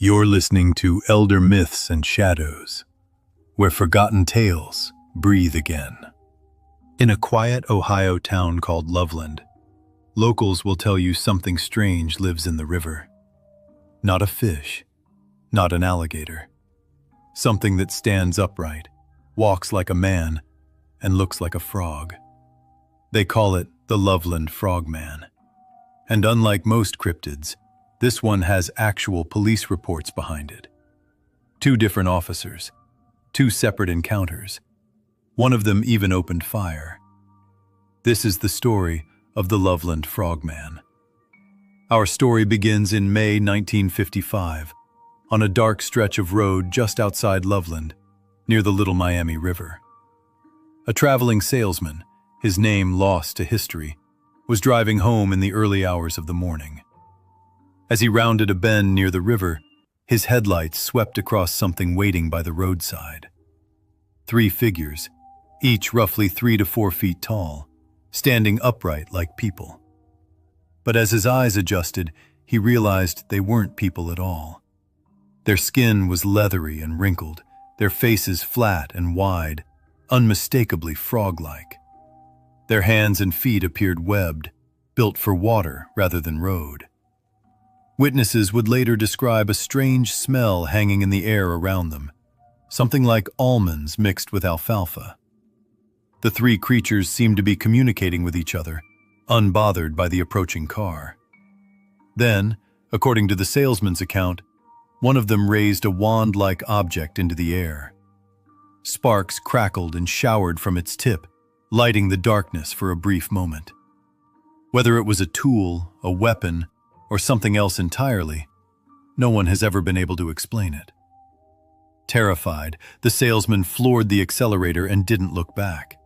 You're listening to Elder Myths and Shadows, where forgotten tales breathe again. In a quiet Ohio town called Loveland, locals will tell you something strange lives in the river. Not a fish, not an alligator. Something that stands upright, walks like a man, and looks like a frog. They call it the Loveland Frogman. And unlike most cryptids, this one has actual police reports behind it. 2 different officers, 2 separate encounters. One of them even opened fire. This is the story of the Loveland Frogman. Our story begins in May 1955, on a dark stretch of road just outside Loveland, near the Little Miami River. A traveling salesman, his name lost to history, was driving home in the early hours of the morning. As he rounded a bend near the river, his headlights swept across something waiting by the roadside. 3 figures, each roughly 3 to 4 feet tall, standing upright like people. But as his eyes adjusted, he realized they weren't people at all. Their skin was leathery and wrinkled, their faces flat and wide, unmistakably frog-like. Their hands and feet appeared webbed, built for water rather than road. Witnesses would later describe a strange smell hanging in the air around them, something like almonds mixed with alfalfa. The 3 creatures seemed to be communicating with each other, unbothered by the approaching car. Then, according to the salesman's account, one of them raised a wand-like object into the air. Sparks crackled and showered from its tip, lighting the darkness for a brief moment. Whether it was a tool, a weapon, or something else entirely, no one has ever been able to explain it. Terrified, the salesman floored the accelerator and didn't look back.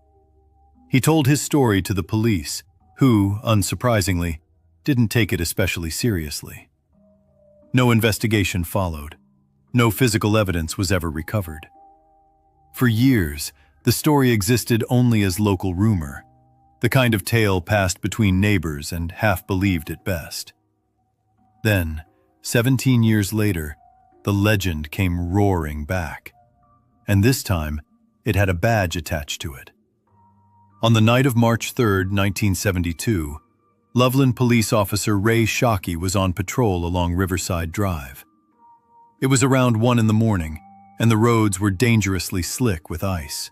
He told his story to the police, who, unsurprisingly, didn't take it especially seriously. No investigation followed. No physical evidence was ever recovered. For years, the story existed only as local rumor, the kind of tale passed between neighbors and half believed at best. Then, 17 years later, the legend came roaring back. And this time, it had a badge attached to it. On the night of March 3, 1972, Loveland police officer Ray Shockey was on patrol along Riverside Drive. It was around 1 in the morning, and the roads were dangerously slick with ice.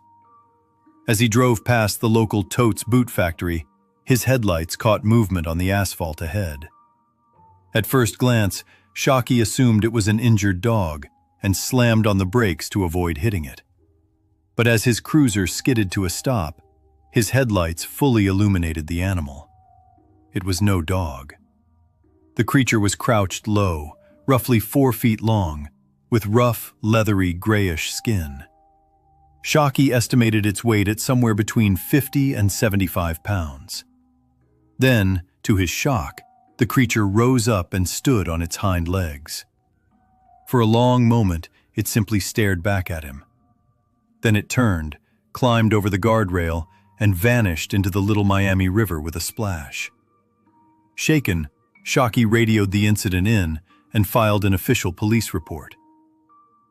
As he drove past the local Totes boot factory, his headlights caught movement on the asphalt ahead. At first glance, Shockey assumed it was an injured dog and slammed on the brakes to avoid hitting it. But as his cruiser skidded to a stop, his headlights fully illuminated the animal. It was no dog. The creature was crouched low, roughly 4 feet long, with rough, leathery, grayish skin. Shockey estimated its weight at somewhere between 50 and 75 pounds. Then, to his shock, the creature rose up and stood on its hind legs. For a long moment, it simply stared back at him. Then it turned, climbed over the guardrail, and vanished into the Little Miami River with a splash. Shaken, Shockey radioed the incident in and filed an official police report.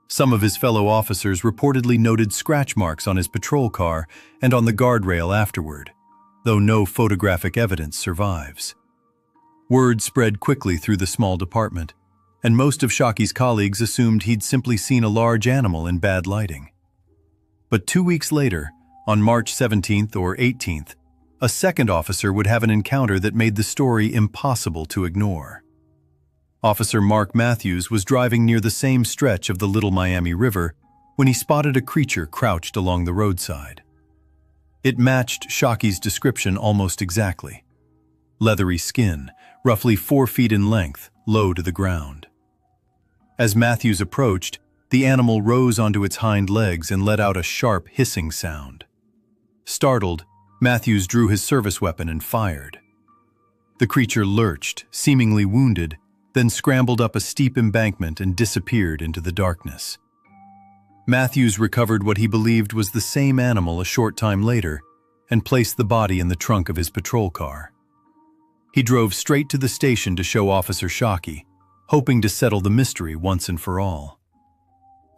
Some of his fellow officers reportedly noted scratch marks on his patrol car and on the guardrail afterward, though no photographic evidence survives. Word spread quickly through the small department, and most of Shockey's colleagues assumed he'd simply seen a large animal in bad lighting. But 2 weeks later, on March 17th or 18th, a second officer would have an encounter that made the story impossible to ignore. Officer Mark Matthews was driving near the same stretch of the Little Miami River when he spotted a creature crouched along the roadside. It matched Shockey's description almost exactly. Leathery skin, roughly 4 feet in length, low to the ground. As Matthews approached, the animal rose onto its hind legs and let out a sharp hissing sound. Startled, Matthews drew his service weapon and fired. The creature lurched, seemingly wounded, then scrambled up a steep embankment and disappeared into the darkness. Matthews recovered what he believed was the same animal a short time later and placed the body in the trunk of his patrol car. He drove straight to the station to show Officer Shockey, hoping to settle the mystery once and for all.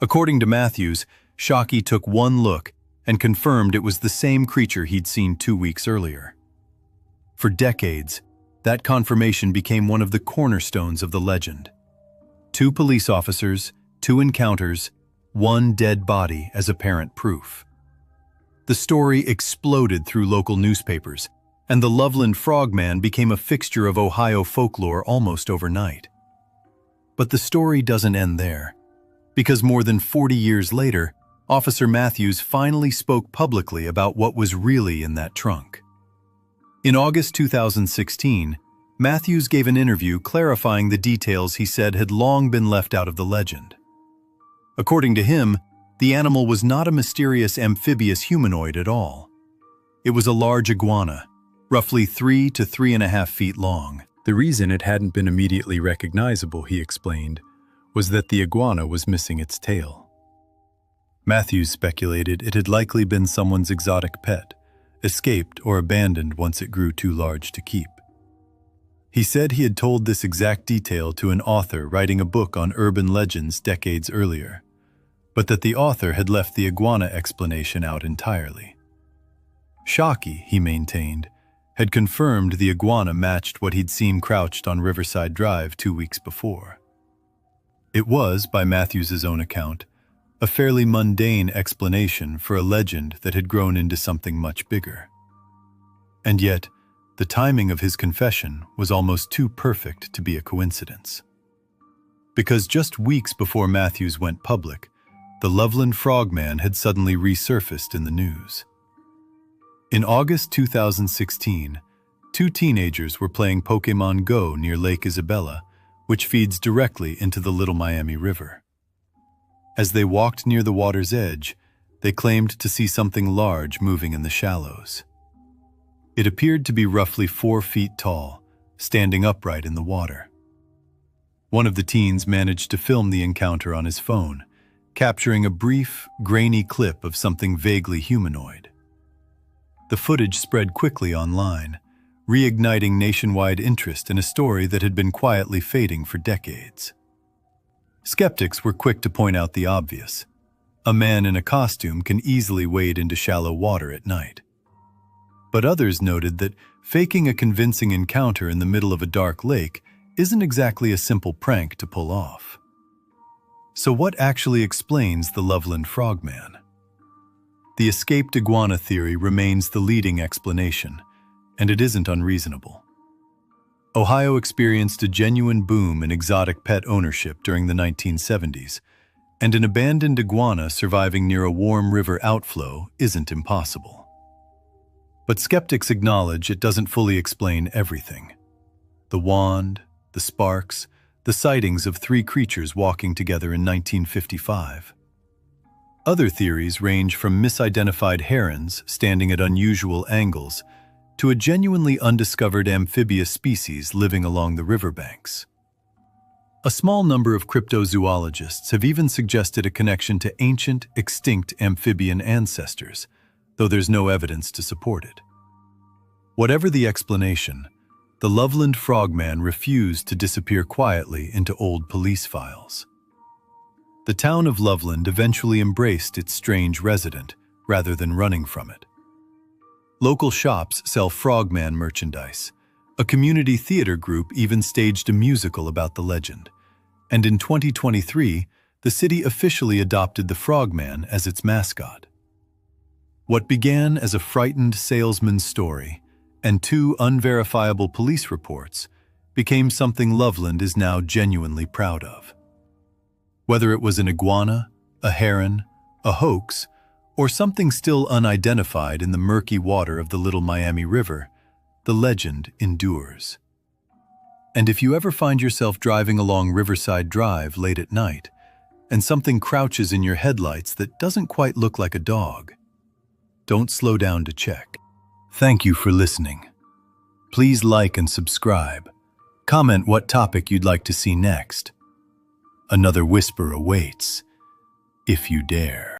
According to Matthews, Shockey took one look and confirmed it was the same creature he'd seen 2 weeks earlier. For decades, that confirmation became one of the cornerstones of the legend. 2 police officers, 2 encounters, 1 dead body as apparent proof. The story exploded through local newspapers, and the Loveland Frogman became a fixture of Ohio folklore almost overnight. But the story doesn't end there, because more than 40 years later, Officer Matthews finally spoke publicly about what was really in that trunk. In August 2016, Matthews gave an interview clarifying the details he said had long been left out of the legend. According to him, the animal was not a mysterious amphibious humanoid at all. It was a large iguana, roughly 3 to 3.5 feet long. The reason it hadn't been immediately recognizable, he explained, was that the iguana was missing its tail. Matthews speculated it had likely been someone's exotic pet, escaped or abandoned once it grew too large to keep. He said he had told this exact detail to an author writing a book on urban legends decades earlier, but that the author had left the iguana explanation out entirely. Shockey, he maintained, had confirmed the iguana matched what he'd seen crouched on Riverside Drive 2 weeks before. It was, by Matthews's own account, a fairly mundane explanation for a legend that had grown into something much bigger. And yet, the timing of his confession was almost too perfect to be a coincidence. Because just weeks before Matthews went public, the Loveland Frogman had suddenly resurfaced in the news. In August 2016, 2 teenagers were playing Pokémon Go near Lake Isabella, which feeds directly into the Little Miami River. As they walked near the water's edge, they claimed to see something large moving in the shallows. It appeared to be roughly 4 feet tall, standing upright in the water. One of the teens managed to film the encounter on his phone, capturing a brief, grainy clip of something vaguely humanoid. The footage spread quickly online, reigniting nationwide interest in a story that had been quietly fading for decades. Skeptics were quick to point out the obvious. A man in a costume can easily wade into shallow water at night. But others noted that faking a convincing encounter in the middle of a dark lake isn't exactly a simple prank to pull off. So what actually explains the Loveland Frogman? The escaped iguana theory remains the leading explanation, and it isn't unreasonable. Ohio experienced a genuine boom in exotic pet ownership during the 1970s, and an abandoned iguana surviving near a warm river outflow isn't impossible. But skeptics acknowledge it doesn't fully explain everything. The wand, the sparks, the sightings of 3 creatures walking together in 1955. Other theories range from misidentified herons standing at unusual angles to a genuinely undiscovered amphibious species living along the riverbanks. A small number of cryptozoologists have even suggested a connection to ancient, extinct amphibian ancestors, though there's no evidence to support it. Whatever the explanation, the Loveland Frogman refused to disappear quietly into old police files. The town of Loveland eventually embraced its strange resident, rather than running from it. Local shops sell Frogman merchandise. A community theater group even staged a musical about the legend. And in 2023, the city officially adopted the Frogman as its mascot. What began as a frightened salesman's story and 2 unverifiable police reports became something Loveland is now genuinely proud of. Whether it was an iguana, a heron, a hoax, or something still unidentified in the murky water of the Little Miami River, the legend endures. And if you ever find yourself driving along Riverside Drive late at night, and something crouches in your headlights that doesn't quite look like a dog, don't slow down to check. Thank you for listening. Please like and subscribe. Comment what topic you'd like to see next. Another whisper awaits, if you dare.